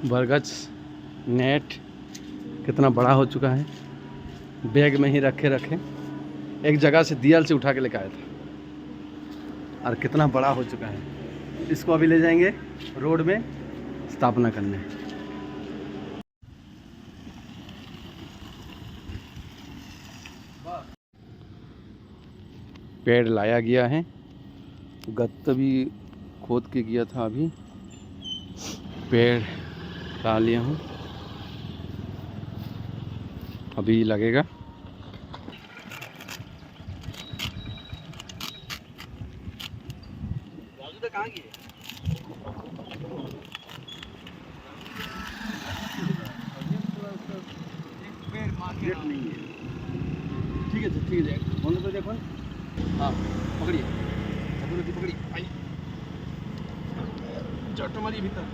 बरगद नेट कितना बड़ा हो चुका है, बैग में ही रखे रखे एक जगह से दियल से उठा के लेकर आया था और कितना बड़ा हो चुका है। इसको अभी ले जाएंगे रोड में स्थापना करने। पेड़ लाया गया है, गत्ता भी खोद के गया था, अभी पेड़ ला लिया हूँ, अभी लगेगा। ठीक है ठीक है, बोलो तो देखो। हाँ पकड़िए, पकड़िए, आइए चट मारिए भीतर।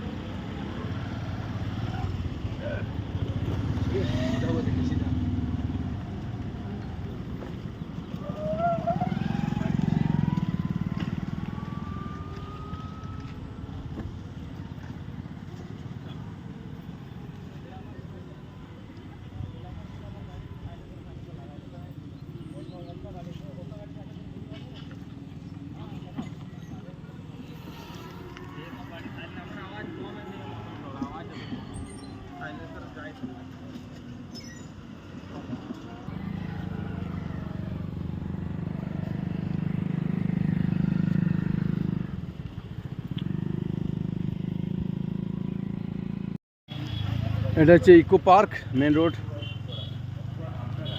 এটা হচ্ছে ইকো পার্ক মেন রোড,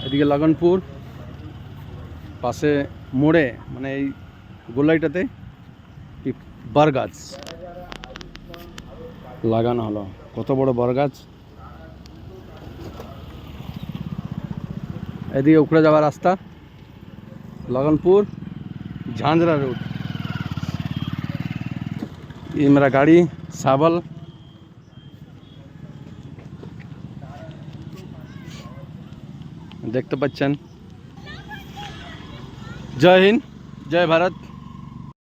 এদিকে লগনপুর, পাশে মোড়ে মানে এই গোলাইটাতে বরগাছ লাগানো হলো। কত বড় বরগাছ। এদিকে উপরে যাওয়ার রাস্তা, लगनपुर झांझरा रोड। ये मेरा गाड़ी सावल। देखते बच्चन। जय हिंद, जय भारत।